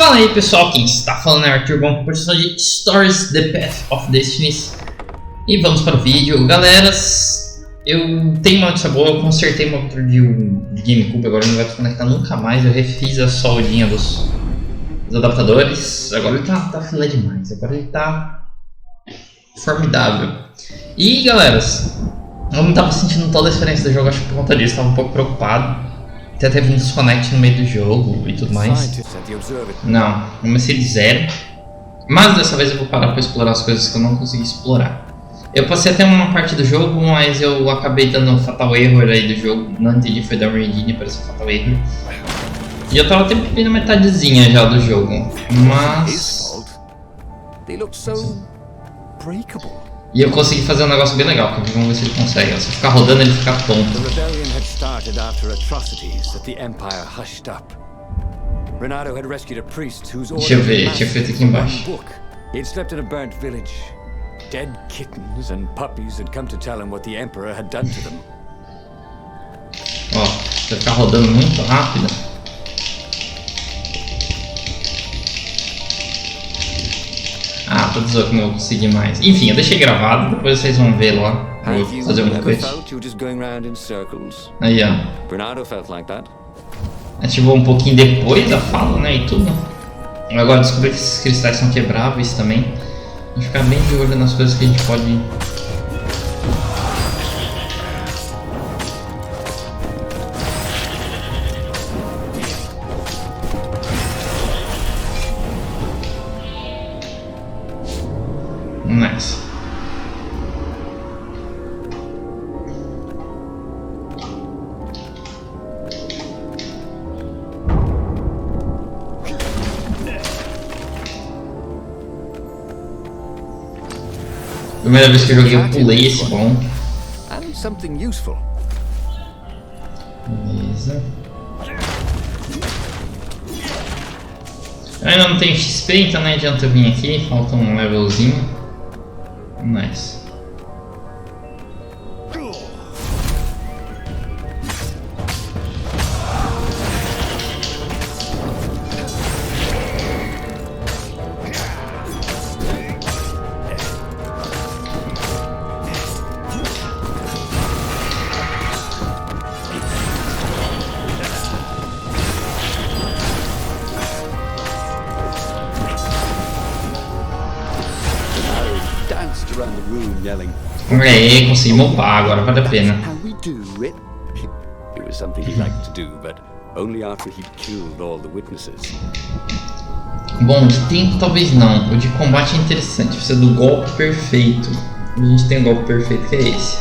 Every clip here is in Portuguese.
Fala aí pessoal, quem está falando é Arthur, bom, com a produção de Stories The Path of Destinies. E vamos para o vídeo, galeras. Eu tenho uma notícia boa, eu consertei o motor de GameCube, agora ele não vai desconectar nunca mais. Eu refiz a soldinha dos adaptadores, agora ele tá filé demais, agora ele tá formidável. E galeras, eu não estava sentindo toda a diferença do jogo, acho que por conta disso, estava um pouco preocupado. Até teve um desconect no meio do jogo e tudo mais. Não, comecei de zero. Mas dessa vez eu vou parar para explorar as coisas que eu não consegui explorar. Eu passei até uma parte do jogo, mas eu acabei dando um fatal error aí do jogo. Não entendi, foi dar uma reading para esse fatal error. E eu tava até na metadezinha já do jogo. Mas... E eu consegui fazer um negócio bem legal, porque vamos ver se ele consegue. Se ficar rodando, ele fica tonto. Deixa eu ver, tinha feito aqui embaixo. Ó, vai ficar rodando muito rápido. Ah, tô dizendo que não vou conseguir mais. Enfim, eu deixei gravado, depois vocês vão ver lá. Vou fazer um quest. Aí, ó. Ativou um pouquinho depois a fala, né, e tudo. Agora descobri que esses cristais são quebráveis também. A gente ficar bem de olho nas coisas que a gente pode... Nice. Primeira vez que eu joguei eu pulei esse bom. Beleza. Eu ainda não tenho XP, então não adianta eu vir aqui, falta um levelzinho. Nice. Aí, consegui mopar, agora vale a pena. Bom, de tempo talvez não, o de combate é interessante, precisa do golpe perfeito. A gente tem um golpe perfeito que é esse.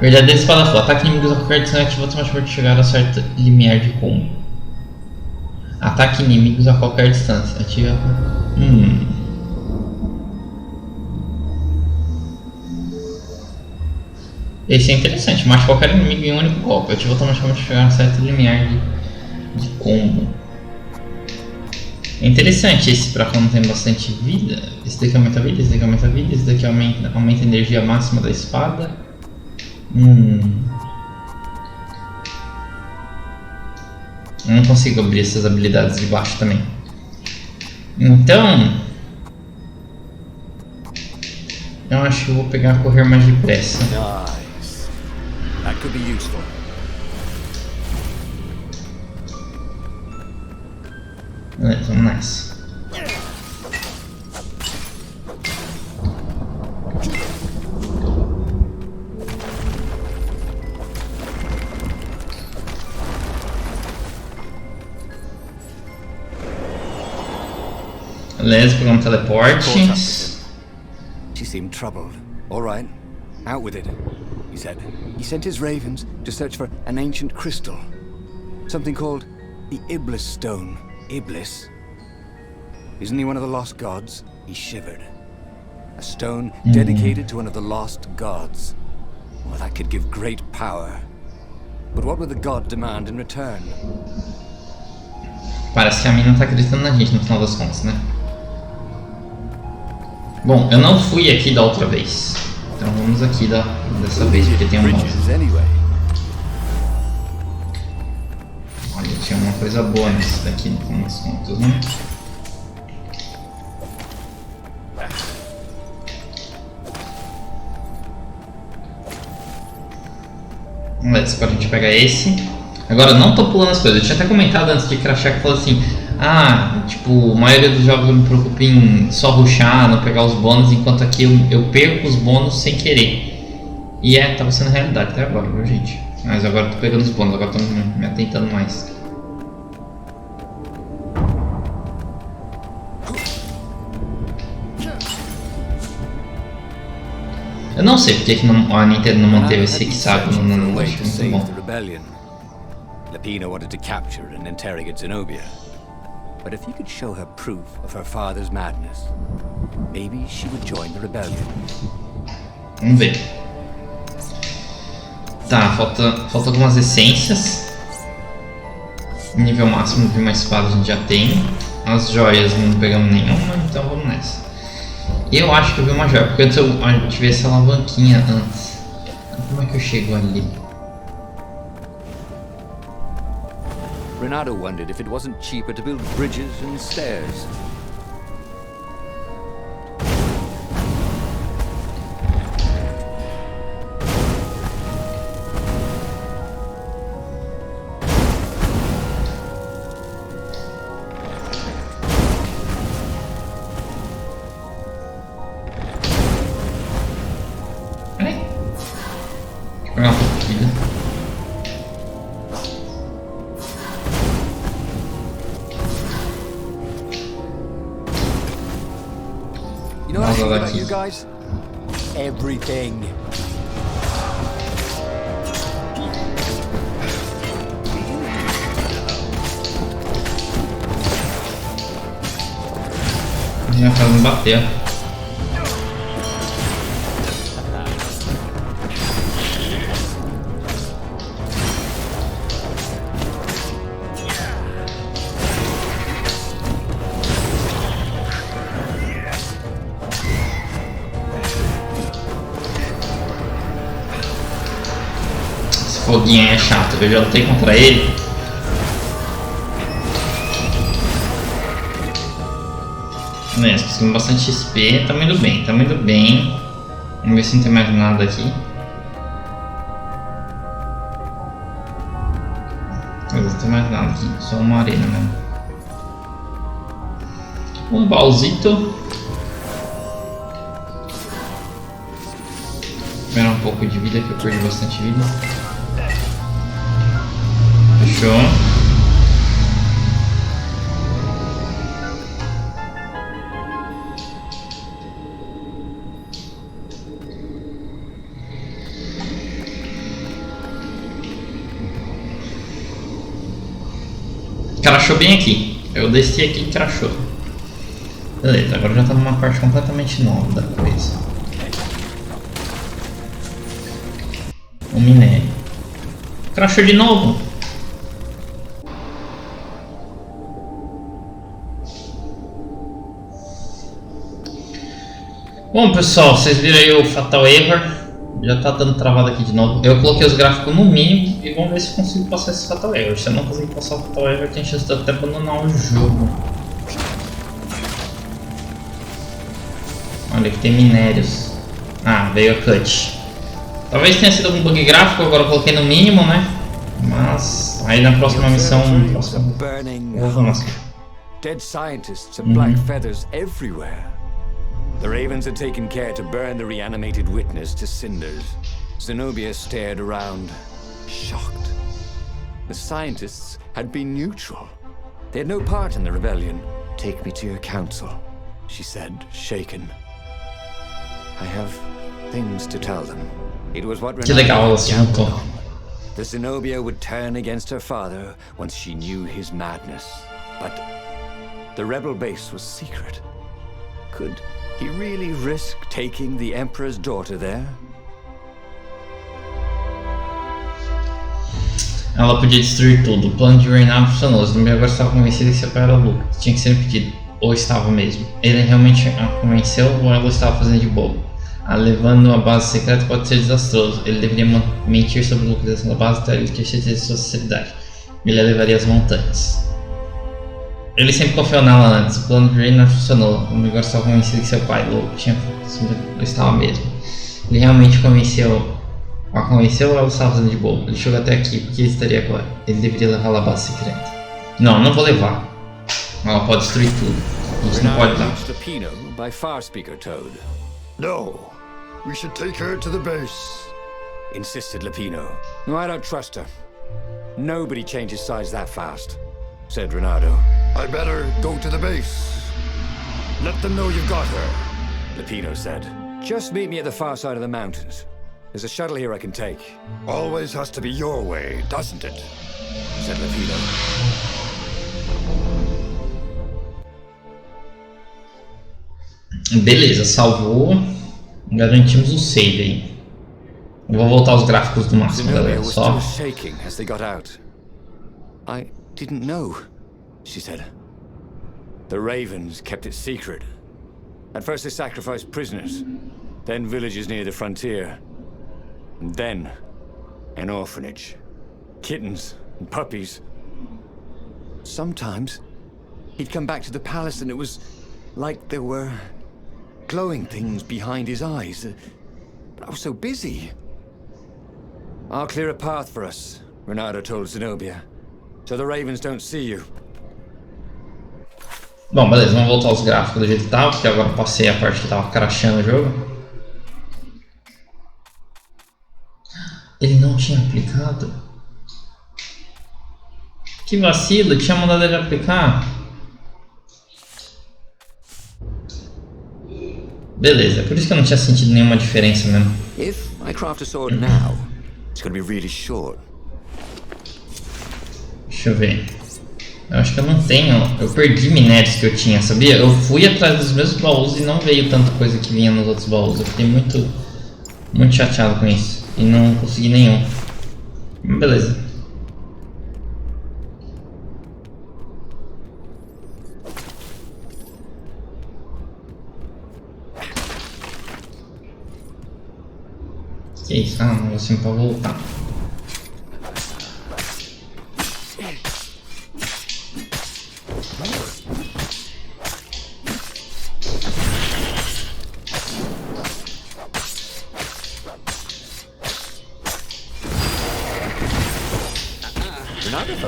Verdadeira espada foda, ataque inimigos a qualquer distância ativa automaticamente chegar a certo limiar de combo. Ataque inimigos a qualquer distância, ativa... Esse é interessante, mate qualquer inimigo em um único golpe. Ativa automaticamente chegar a certo limiar de combo. É interessante esse pra quando tem bastante vida. Esse daqui aumenta a vida, esse daqui aumenta a vida, esse daqui aumenta a energia máxima da espada. Eu não consigo abrir essas habilidades de baixo também. Então... eu acho que eu vou pegar correr mais depressa. That could be useful. Beleza, vamos nessa. Beleza, pegar um teleporte. She seemed troubled. All right, out with it, he said. He sent his ravens to search for an ancient crystal, something called the Iblis stone. Iblis? Isn't he one of the lost gods? He shivered. A stone dedicated to one of the lost gods. Well, that could give great power. But what would the god demand in return? Parece que a mina tá acreditando na gente no final das contas, né? Bom, eu não fui aqui da outra vez. Então vamos aqui dessa vez, porque tem um monte. Olha, tinha uma coisa boa nesse daqui no final das contas, né? Beleza, agora a gente pega esse. Agora eu não tô pulando as coisas. Eu tinha até comentado antes de crashar que falou assim: ah, tipo, a maioria dos jogos eu me preocupo em só rushar, não pegar os bônus, enquanto aqui eu perco os bônus sem querer. E tava sendo realidade até agora, viu, gente? Mas agora eu tô pegando os bônus, agora tô me atentando mais. Eu não sei porque que a Nintendo não manteve esse que sabe, não acho muito bom. Lapina wanted to capture and interrogate Zenobia. But if you could show her proof of her father's madness, maybe she would join the rebellion. Vamos ver. Tá, falta algumas essências. Nível máximo de uma espada a gente já tem. As joias não pegamos nenhuma, então vamos nessa. Eu acho que eu vi uma joia, porque antes eu tive essa alavanquinha antes. Como é que eu chego ali? Renato wondered if it wasn't cheaper to build bridges and stairs. You know what I think about you guys? Everything. Já faz me bater. Foguinho é chato, eu já lutei contra ele. Conseguimos bastante XP, tá indo bem, tá indo bem. Vamos ver se não tem mais nada aqui. Não tem mais nada aqui, só uma arena mesmo. Um baúzito. Esperar um pouco de vida, que eu perdi bastante vida. Fechou. Crashou bem aqui. Eu desci aqui e crashou. Beleza, agora já tá numa parte completamente nova da coisa. O minério. Crashou de novo. Bom, pessoal, vocês viram aí o Fatal Error. Já tá dando travado aqui de novo. Eu coloquei os gráficos no mínimo e vamos ver se eu consigo passar esse Fatal Error. Se eu não conseguir passar o Fatal Error, tem chance de até abandonar o jogo. Olha, aqui tem minérios. Ah, veio a cut. Talvez tenha sido algum bug gráfico, agora eu coloquei no mínimo, né? Mas aí na próxima missão... Dead scientists and black feathers everywhere. The ravens had taken care to burn the reanimated witness to cinders. Zenobia stared around, shocked. The scientists had been neutral. They had no part in the rebellion. Take me to your council, she said, shaken. I have things to tell them. It was what Renato gambled on. The Zenobia would turn against her father once she knew his madness. But the rebel base was secret. Could he really risk taking the Emperor's daughter there? Ela podia destruir tudo. O plano de Reynard funcionou. Zenobia agora estava convencida que seu pai era louco. Tinha que ser impedido. Ou estava mesmo. Ele realmente a convenceu ou ela estava fazendo de bobo? Levando a base secreta pode ser desastroso. Ele deveria mentir sobre a localização da base até ele ter certeza de sua sinceridade. Ele a levaria às montanhas. Ele sempre confiou nela antes. O plano de Reynard funcionou. O negócio estava convencido que seu pai louco tinha estava mesmo. Ele realmente convenceu A convenceu ou ela estava fazendo de bobo? Ele chegou até aqui, porque ele estaria agora. Ele deveria levar a base secreta. Não, não vou levar. Ela pode destruir tudo. A gente não pode dar. No, we should take her to the base. Insisted Lupino. No, I don't trust her. Nobody changes sides that fast, said Renato. I better go to the base. Let them know you've got her. Lupino said. Just meet me at the far side of the mountains. There's a shuttle here I can take. Always has to be your way, doesn't it? Said Lupino. Beleza, salvou. Garantimos o save aí. Eu vou voltar aos gráficos do máximo, galera. Só. I didn't know, she said. The Ravens kept it secret. At first they sacrificed prisoners, then villages near the frontier, and then an orphanage. Kittens and puppies. Sometimes he'd come back to the palace and it was like there were glowing things behind his eyes. But I was so busy. I'll clear a path for us, Renato told Zenobia, so the Ravens don't see you. Bom, beleza, vamos voltar aos gráficos do jeito que tava, porque agora passei a parte que tava crashando o jogo. Ele não tinha aplicado? Que vacilo, tinha mandado ele aplicar. Beleza, por isso que eu não tinha sentido nenhuma diferença mesmo. If I craft a sword now, it's gonna be really short. Deixa eu ver. Eu acho que eu não tenho. Eu perdi minérios que eu tinha, sabia? Eu fui atrás dos mesmos baús e não veio tanta coisa que vinha nos outros baús. Eu fiquei muito chateado com isso. E não consegui nenhum. Beleza. Que isso? Ah, um negocinho pra voltar.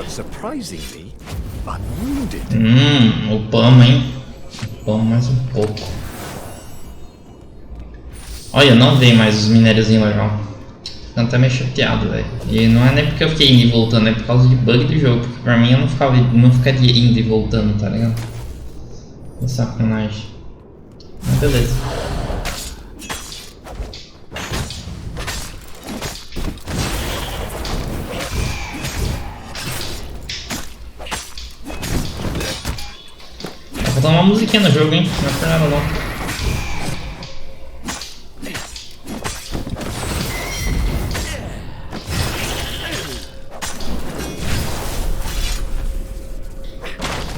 Surprisingly unwounded. Upamos, hein? Upamos mais um pouco. Olha, não veio mais os minériozinhos legal. Ficando até meio chateado, velho. E não é nem porque eu fiquei indo e voltando, é por causa de bug do jogo. Porque pra mim eu não ficaria indo e voltando, tá ligado? Que sacanagem. Mas beleza. Tá faltando uma musiquinha no jogo, hein? Não é por nada não.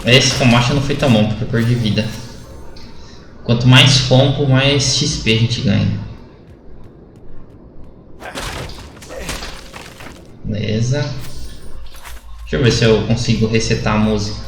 Esse combate não foi tão bom porque eu perdi vida. Quanto mais combo, mais XP a gente ganha. Beleza. Deixa eu ver se eu consigo resetar a música.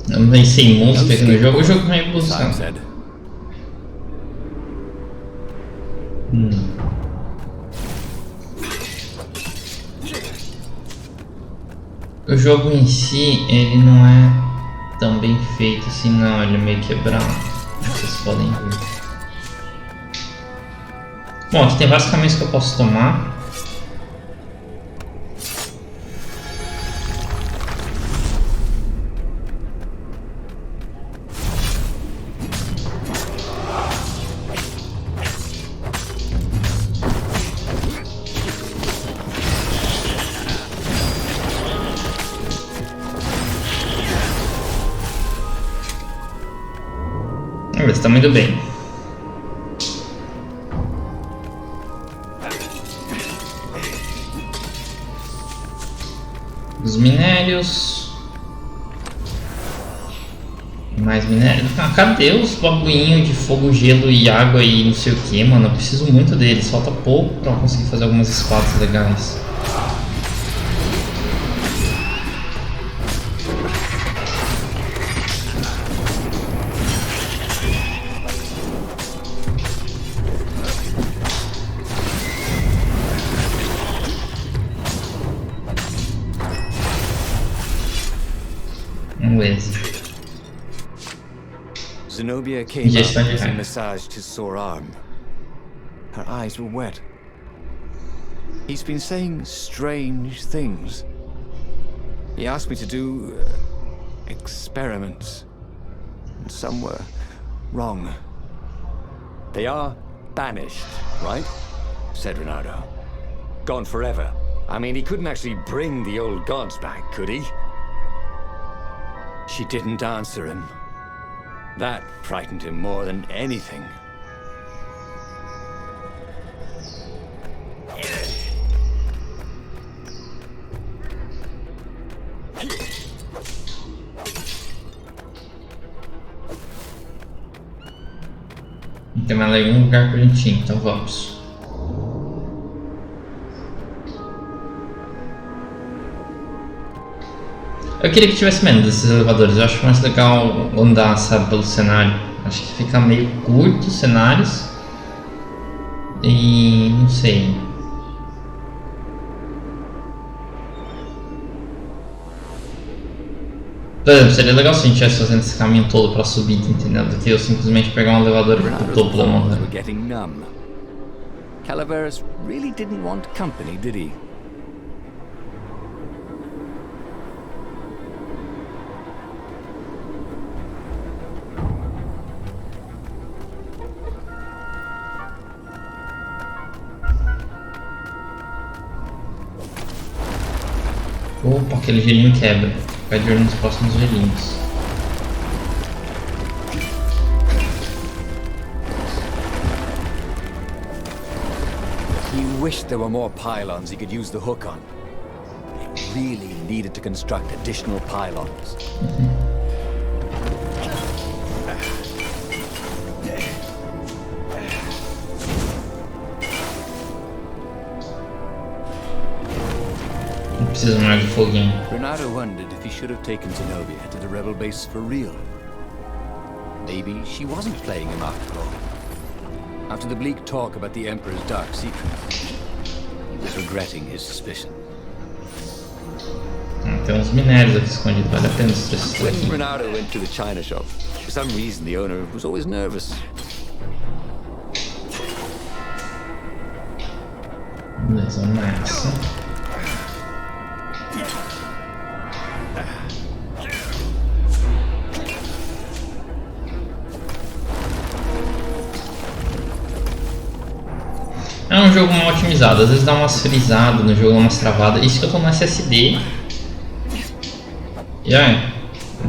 Eu não pensei em música aqui no jogo, o jogo vai buscar. O jogo em si, ele não é tão bem feito assim não, ele é meio quebrado, vocês podem ver. Bom, aqui tem vários caminhos que eu posso tomar. Está muito bem. Os minérios. Mais minério. Ah, cadê os bagulhinhos de fogo, gelo e água e não sei o que, mano? Eu preciso muito deles. Falta pouco pra eu conseguir fazer algumas espadas legais. Zenobia came up as he massaged his sore arm. Her eyes were wet. He's been saying strange things. He asked me to do experiments. And some were wrong. They are banished, right? Said Renato. Gone forever. I mean, he couldn't actually bring the old gods back, could he? She didn't answer him. That frightened him more than anything. Tem mais algum lugar pra gente ir, então vamos. Eu queria que tivesse menos desses elevadores, eu acho mais legal andar, sabe, pelo cenário. Acho que fica meio curto os cenários. E não sei. Por exemplo, seria legal se a gente estivesse fazendo esse caminho todo pra subir, entendeu? Do que eu simplesmente pegar um elevador e ir pro topo da montanha. Calaveras really didn't want company, did he? Opa, aquele gelinho quebra. Fica de olho nos próximos gelinhos. He wished there were more pylons he could use the hook on. He really needed to construct additional pylons. Precisa mais de foguinho. Renato wondered if he should have taken Zenobia to the rebel base for real. Maybe she wasn't playing him after all. After the bleak talk about the Emperor's dark secrets, he was regretting his suspicion. Tem uns minérios aqui escondidos, vale a pena esses When aqui. Renato went to the china shop, for some reason the owner was always nervous. Beleza, vamos nessa. É um jogo mal otimizado, às vezes dá umas frisadas no jogo, umas travadas. Isso que eu tô no SSD. E é,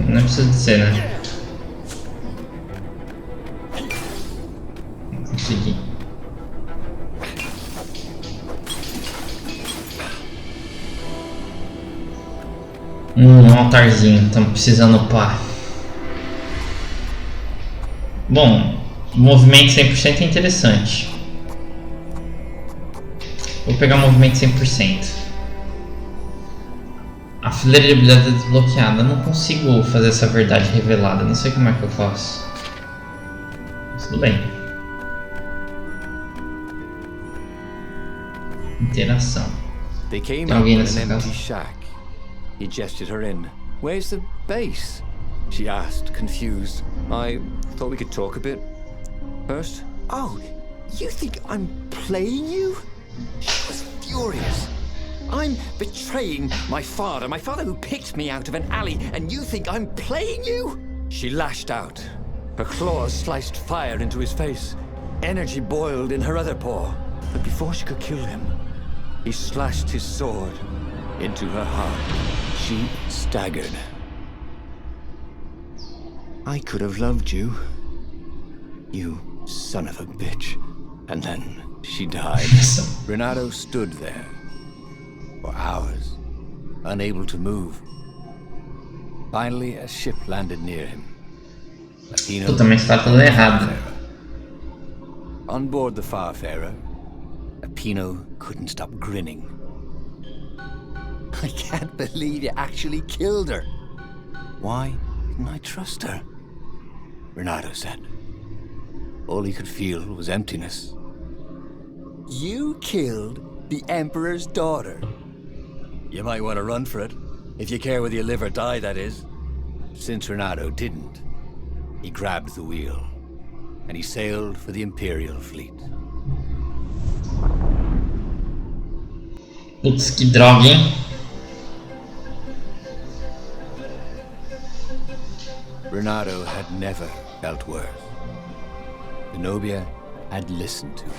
não precisa dizer, né? Consegui. Um altarzinho, estamos precisando upar. Bom, o movimento 100% é interessante. Vou pegar o movimento 100%. A fileira de habilidade é desbloqueada. Eu não consigo fazer essa verdade revelada. Não sei como é que eu faço. Mas tudo bem. Interação. They came Tem up alguém in nessa an empty casa? shack. He gestured her in. Where's the base? She asked, confused. I thought we could talk a bit first. Oh, you think I'm playing you? She was furious. I'm betraying my father who picked me out of an alley, and you think I'm playing you? She lashed out. Her claws sliced fire into his face. Energy boiled in her other paw. But before she could kill him, he slashed his sword into her heart. She staggered. I could have loved you, you son of a bitch. And then she died. Renato stood there for hours, unable to move. Finally, a ship landed near him. Latino, Puta, mas tá tudo errado. On board the Farfarer, Pino couldn't stop grinning. I can't believe you actually killed her. Why didn't I trust her? Renato said. All he could feel was emptiness. You killed the Emperor's daughter. You might want to run for it, if you care whether you live or die, that is. Since Renato didn't, he grabbed the wheel, and he sailed for the Imperial fleet. Putz, que droga, hein? Renato had never felt worse. Zenobia had listened to him.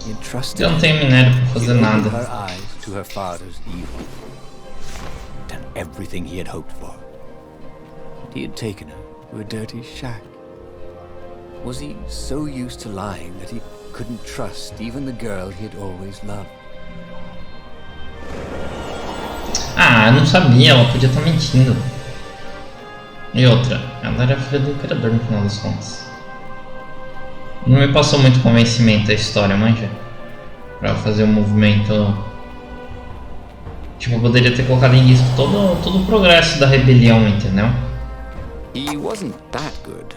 He had trusted Eu não tenho minério pra He fazer opened nada. her eyes to her father's evil. Done everything he had hoped for. He had taken her to a dirty shack. Was he so used to lying that he couldn't trust even the girl he had always loved? Ah, eu não sabia, ela podia estar mentindo. E outra, ela era filha do imperador no final das contas. Não me passou muito convencimento a história, manja. Pra fazer um movimento. Tipo, eu poderia ter colocado em risco todo o progresso da rebelião, entendeu? He wasn't that good.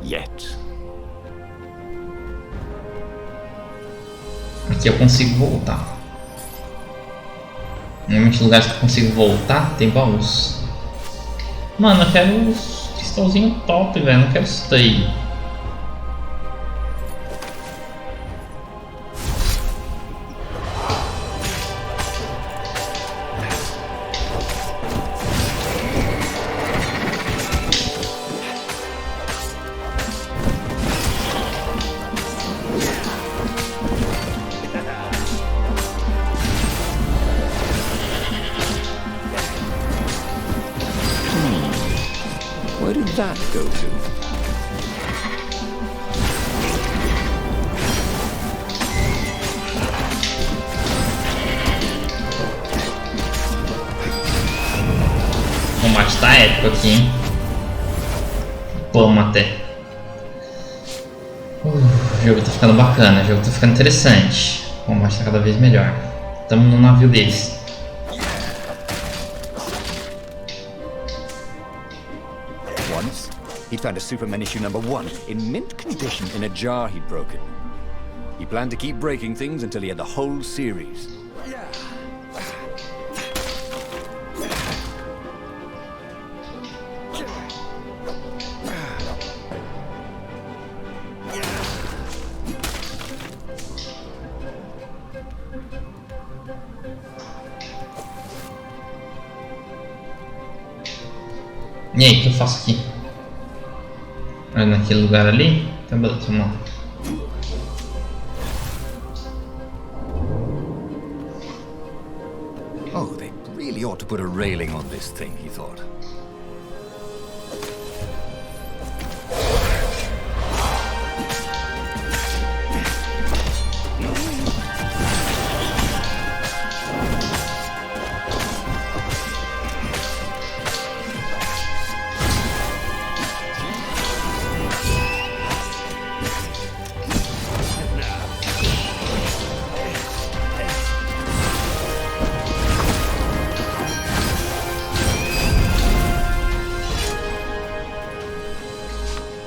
Yet. Aqui eu consigo voltar. Normalmente lugares que eu consigo voltar tem baús. Mano, eu quero os cristalzinho top, velho. Não quero isso daí. Where did that go to? O combate tá épico aqui, hein? Vamos até. O jogo tá ficando bacana, o jogo tá ficando interessante. O combate tá cada vez melhor. Estamos no navio deles. Once, he found a Superman issue #1 in mint condition in a jar he'd broken. He planned to keep breaking things until he had the whole series. E aí, o que eu faço aqui? É naquele lugar ali? Então beleza, vamos lá. Oh, they really ought to put a railing on this thing, he thought.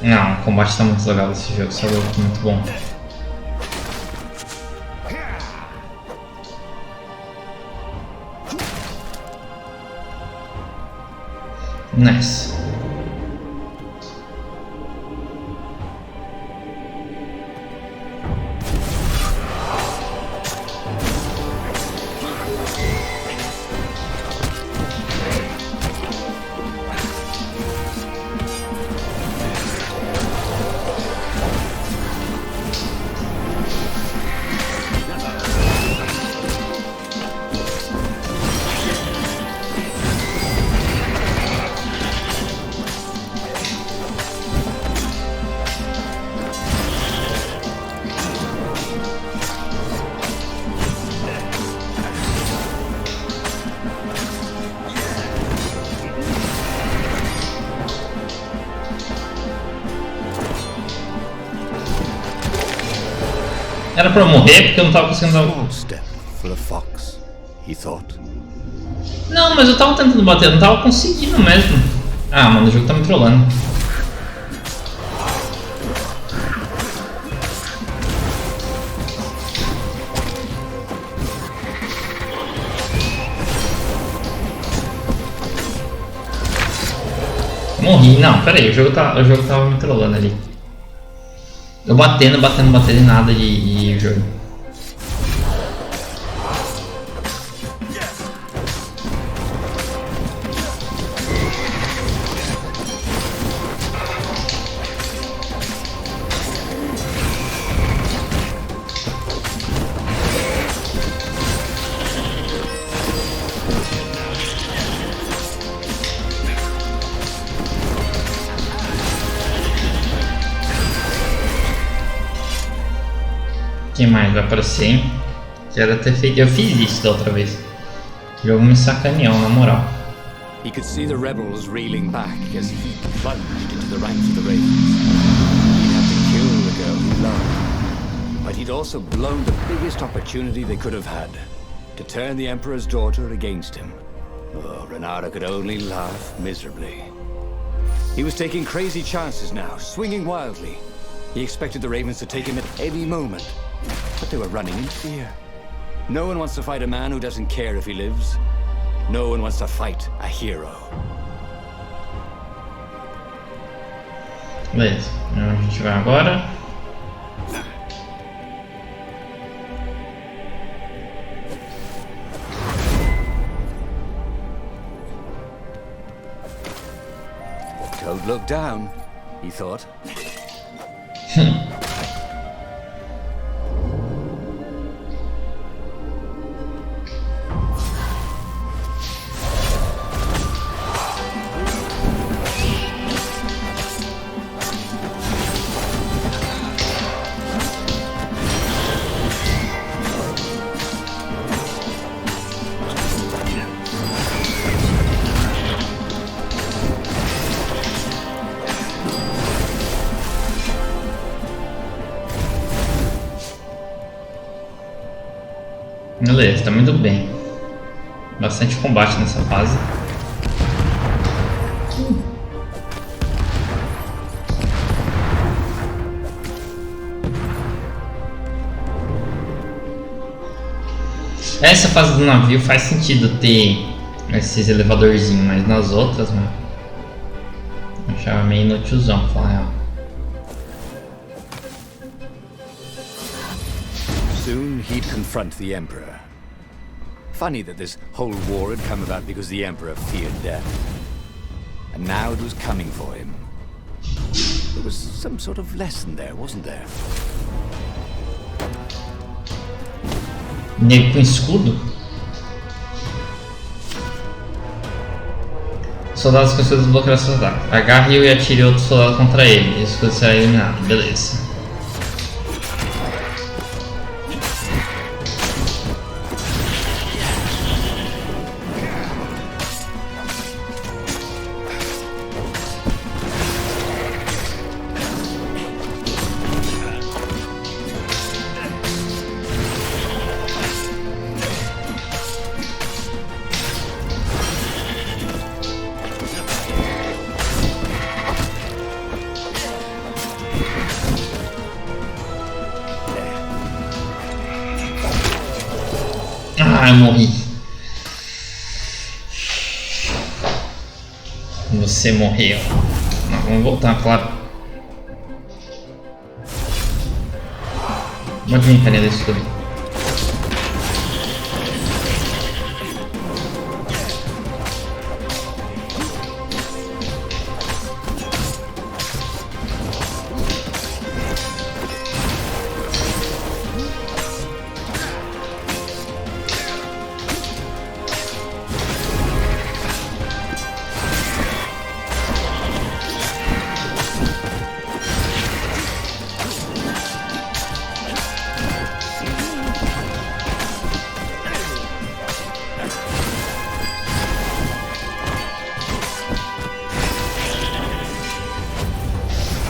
Não, o combate tá muito legal desse jogo, esse jogo é muito bom. Nice. Era pra eu morrer porque eu não tava conseguindo dar... Small step for a fox, he thought. Não, mas eu tava tentando bater, eu não tava conseguindo mesmo. Ah, mano, o jogo tá me trollando. Morri, não, pera aí, o jogo tava me trollando ali. Eu batendo e nada de jogo. Quem mais vai aparecer, hein? Quero ter feito. Eu fiz isso da outra vez. O jogo me sacaneou, na moral. He could see the rebels reeling back as he plunged into the ranks of the Ravens. He had to kill the girl he loved, but he'd also blown the biggest opportunity they could have had to turn the Emperor's daughter against him. Oh, Renata could only laugh miserably. He was taking crazy chances now, swinging wildly. He expected the Ravens to take him at any moment. But they were running in fear. No one wants to fight a man who doesn't care if he lives. No one wants to fight a hero. Beleza, a gente vai agora. Don't look down, he thought. Beleza, tá muito bem. Bastante combate nessa fase. Essa fase do navio faz sentido ter esses elevadorzinhos, mas nas outras, mano, eu achava meio inutilzão, pra falar a real. Soon he'd confront the Emperor. Funny that this whole war had come about because the Emperor feared death. And now it was coming for him. There was some sort of lesson there, wasn't there? Nego com escudo? Soldados com escudos bloqueiam seus ataques. Agarre-o e atire outro soldado contra ele. O escudo será eliminado. Beleza. Ah, eu morri. Você morreu. Não, vamos voltar, claro. Pode vir, carinha desse tudo.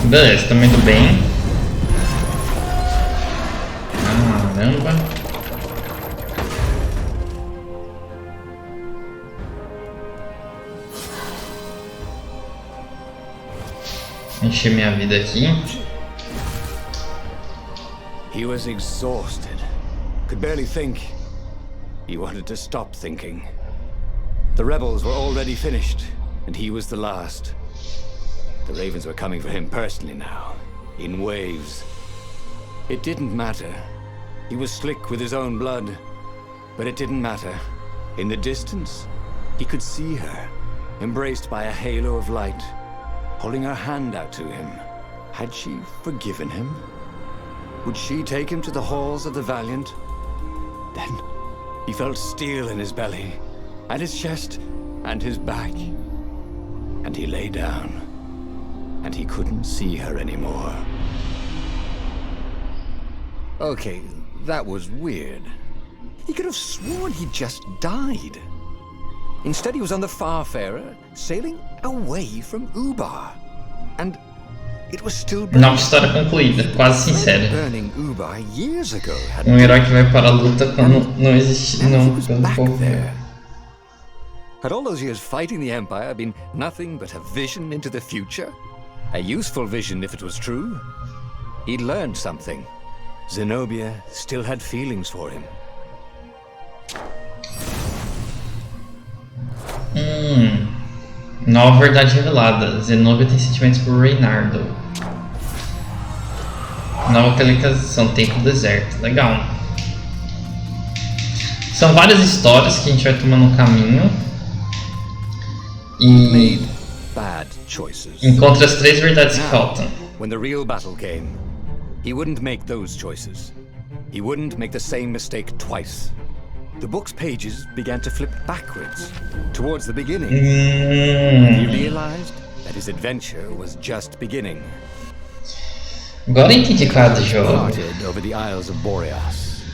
Beleza, tá muito bem. Encher minha vida aqui. He was exhausted. Could barely think. He wanted to stop thinking. The rebels were already finished, and he was the last. The ravens were coming for him personally now, in waves. It didn't matter. He was slick with his own blood, but it didn't matter. In the distance, he could see her, embraced by a halo of light, holding her hand out to him. Had she forgiven him? Would she take him to the halls of the valiant? Then he felt steel in his belly, and his chest, and his back. And he lay down, and he couldn't see her anymore. Okay, that was weird. He could have sworn he just died. Instead, he was on the Farfarer, sailing away from Ubar. And it was still burning. Nova história concluída, quase sincera. Burning Ubar years ago. Herói que vai para a luta quando não existe, quando o povo there. Had all those years fighting the Empire been nothing but a vision into the future? A useful vision if it was true. He'd learned something. Zenobia still had feelings for him. Nova verdade revelada. Zenobia tem sentimentos por Reynardo. Nova localização, tempo deserto. Legal. São várias histórias que a gente vai tomando no caminho. E encontra as 3 verdades que faltam. When the real battle came, he wouldn't make those choices. He wouldn't make the same mistake twice. The book's pages began to flip backwards, towards the beginning. He realized that his adventure was just beginning. Agora entendi cada jogo. Started over the Isles of Boreas.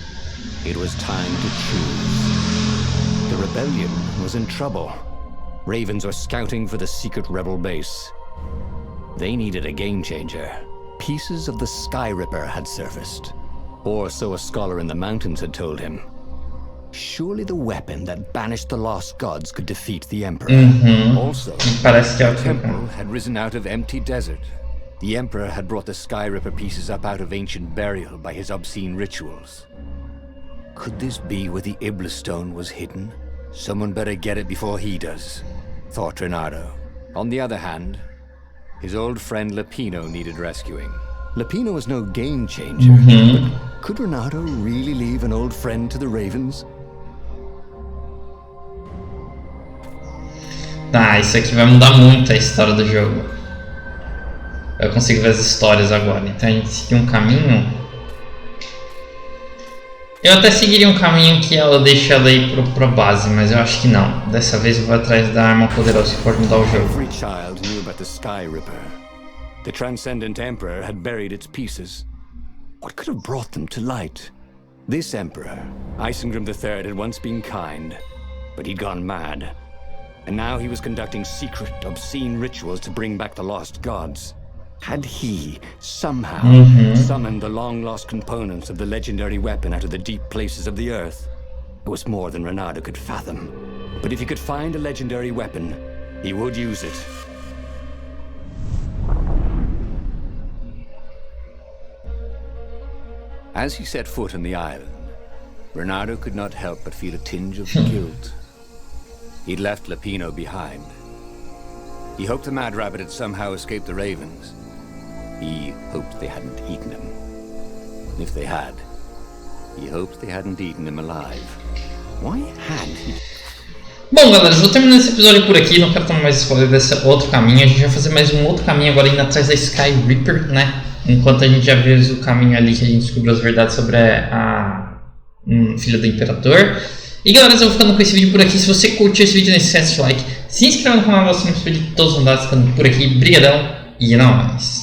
It was time to choose. The rebellion was in trouble. Ravens were scouting for the secret rebel base. They needed a game changer. Pieces of the Sky Ripper had surfaced, or so a scholar in the mountains had told him. Surely the weapon that banished the lost gods could defeat the Emperor. Also, the temple had risen out of empty desert. The Emperor had brought the Sky Ripper pieces up out of ancient burial by his obscene rituals. Could this be where the Iblis stone was hidden? Someone better get it before he does, thought Reynardo. On the other hand, his old friend Lapino needed rescuing. Lapino was no game changer, but could Reynardo really leave an old friend to the Ravens? Ah, isso aqui vai mudar muito a história do jogo. Eu consigo ver as histórias agora. Então a gente seguir um caminho. Eu até seguiria um caminho que ela deixa ela ir pra base, mas eu acho que não. Dessa vez eu vou atrás da arma poderosa que pode mudar o jogo. Every child knew about the Sky Ripper. The transcendent Emperor had buried its pieces. What could have brought them to light? This Emperor, Isengrim III, had once been kind, but he'd gone mad. And now he was conducting secret, obscene rituals to bring back the lost gods. Had he, somehow, summoned the long-lost components of the legendary weapon out of the deep places of the earth? It was more than Reynardo could fathom. But if he could find a legendary weapon, he would use it. As he set foot on the island, Reynardo could not help but feel a tinge of guilt. He'd left Lapino behind. He hoped the Mad Rabbit had somehow escaped the Ravens. He hoped they hadn't eaten him. If they had, he hoped they hadn't eaten him alive. Why had he... Bom, galera, vou terminar esse episódio por aqui. Não quero tomar mais spoiler desse outro caminho. A gente vai fazer mais um outro caminho agora, indo atrás da Sky Ripper, né? Enquanto a gente já viu o caminho ali que a gente descobriu as verdades sobre a filha do Imperador. E galera, eu vou ficando com esse vídeo por aqui. Se você curtiu esse vídeo, não esquece de like. Se inscreva no canal, você não se perde de todos os dados ficando por aqui. Brigadão e é nóis!